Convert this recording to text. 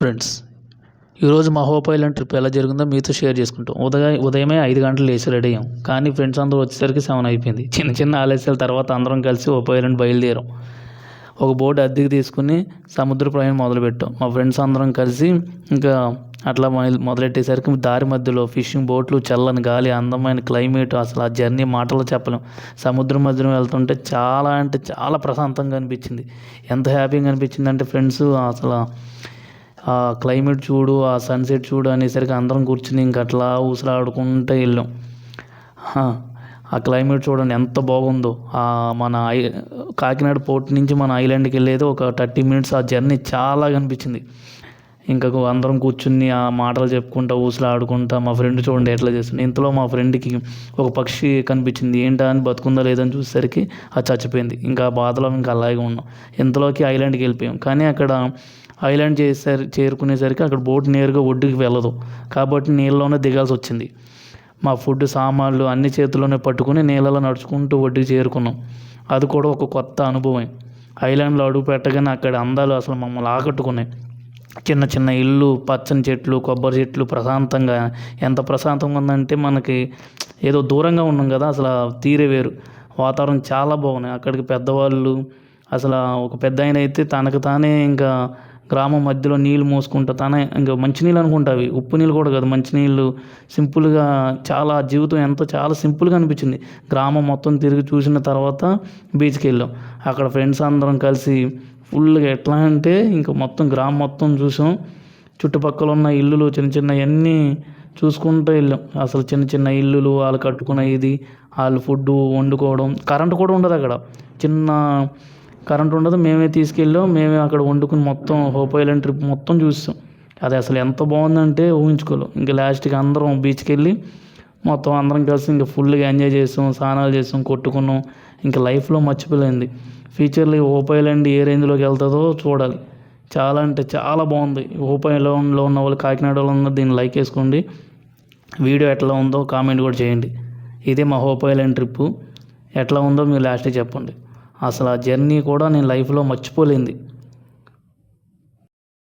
Friends, ఈరోజు మా hope island trip ఎలా జరిగిందో మీతో షేర్ చేసుకుంటాం. ఉదయమే 5 గంటలు లేచి రెడీ అయ్యాం. కానీ ఫ్రెండ్స్ అందరూ వచ్చేసరికి 7 అయిపోయింది. చిన్న చిన్న ఆలస్యాల తర్వాత అందరం కలిసి హోప్ ఐలాండ్ బయలుదేరాం. ఒక బోట్ అద్దెకి తీసుకుని సముద్ర ప్రయాణం మొదలుపెట్టాం. మా ఫ్రెండ్స్ అందరం కలిసి ఇంకా అట్లా మొదలెట్టేసరికి దారి మధ్యలో ఫిషింగ్ బోట్లు, చల్లని గాలి, అందమైన క్లైమేట్, అసలు ఆ జర్నీ మాటల్లో చెప్పలేం. సముద్రం మధ్యలో వెళ్తుంటే చాలా అంటే చాలా ప్రశాంతంగా అనిపించింది. ఎంత హ్యాపీగా అనిపించింది అంటే ఫ్రెండ్స్, అసలు ఆ క్లైమేట్ చూడు, ఆ సన్సెట్ చూడు అనేసరికి అందరం కూర్చుని ఇంక అట్లా ఊసలాడుకుంటూ వెళ్ళాం. ఆ క్లైమేట్ చూడండి ఎంత బాగుందో. మన కాకినాడ పోర్ట్ నుంచి మన ఐలాండ్కి వెళ్ళేది ఒక 30 మినిట్స్. ఆ జర్నీ చాలా అనిపించింది. ఇంకా అందరం కూర్చుని ఆ మాటలు చెప్పుకుంటా ఊసలాడుకుంటా మా ఫ్రెండ్ చూడండి ఎట్లా చేస్తుంది. ఇంతలో మా ఫ్రెండ్కి ఒక పక్షి కనిపించింది. ఏంటా అని బతుకుందా లేదని చూసేసరికి అది చచ్చిపోయింది. ఇంకా బాధలో ఇంకా అలాగే ఉన్నాం. ఇంతలోకి ఐలాండ్కి వెళ్ళిపోయాం. కానీ అక్కడ ఐలాండ్ చేరుకునేసరికి అక్కడ బోట్ నేరుగా ఒడ్డుకి వెళ్ళదు. కాబట్టి నీళ్ళలోనే దిగాల్సి వచ్చింది. మా ఫుడ్ సామాన్లు అన్ని చేతుల్లోనే పట్టుకుని నీళ్ళలో నడుచుకుంటూ ఒడ్డుకి చేరుకున్నాం. అది కూడా ఒక కొత్త అనుభవం. ఐలాండ్లో అడుగు పెట్టగానే అక్కడ అందాలు అసలు మమ్మల్ని ఆకట్టుకున్నాయి. చిన్న చిన్న ఇల్లు, పచ్చని చెట్లు, కొబ్బరి చెట్లు, ప్రశాంతంగా ఎంత ప్రశాంతంగా ఉందంటే మనకి ఏదో దూరంగా ఉన్నాం కదా, అసలు తీరే వేరు. వాతావరణం చాలా బాగున్నాయి. అక్కడికి పెద్దవాళ్ళు, అసలు ఒక పెద్ద ఆయన అయితే తనకు తానే ఇంకా గ్రామం మధ్యలో నీళ్ళు మోసుకుంటా తానే ఇంకా మంచినీళ్ళు అనుకుంటా, అవి ఉప్పు నీళ్ళు కూడా కాదు, మంచినీళ్ళు. సింపుల్గా చాలా జీవితం ఎంతో చాలా సింపుల్గా అనిపించింది. గ్రామం మొత్తం తిరిగి చూసిన తర్వాత బీచ్కి వెళ్ళాం. అక్కడ ఫ్రెండ్స్ అందరం కలిసి ఫుల్గా ఎట్లా అంటే ఇంకా మొత్తం గ్రామం మొత్తం చూసాం. చుట్టుపక్కల ఉన్న ఇల్లులు చిన్న చిన్నవన్నీ చూసుకుంటూ వెళ్ళాం. అసలు చిన్న చిన్న ఇల్లులు, వాళ్ళు కట్టుకున్న ఇది, వాళ్ళు ఫుడ్ వండుకోవడం. కరెంటు కూడా ఉండదు అక్కడ, చిన్న కరెంట్ ఉండదు. మేమే తీసుకెళ్ళాం, మేమే అక్కడ వండుకుని మొత్తం హోప్ ఐలాండ్ ట్రిప్ మొత్తం చూసాం. అది అసలు ఎంత బాగుందంటే ఊహించుకోలేం. ఇంకా లాస్ట్కి అందరం బీచ్కి వెళ్ళి మొత్తం అందరం కలిసి ఇంకా ఫుల్గా ఎంజాయ్ చేసాం, స్నానాలు చేసాం, కొట్టుకున్నాం. ఇంకా లైఫ్లో మర్చిపోలేంది. ఫ్యూచర్లో హోప్ ఐలాండ్ ఏ రేంజ్లోకి వెళ్తుందో చూడాలి. చాలా అంటే చాలా బాగుంది. హోప్ ఐలాండ్లో ఉన్న వాళ్ళు, కాకినాడలో ఉన్న దీన్ని లైక్ వేసుకోండి. వీడియో ఎట్లా ఉందో కామెంట్ కూడా చేయండి. ఇదే మా హోప్ ఐలాండ్ ట్రిప్పు. ఎట్లా ఉందో మీరు లాస్ట్కి చెప్పండి. అసలు ఆ జర్నీ కూడా నేను లైఫ్లో మర్చిపోలేంది.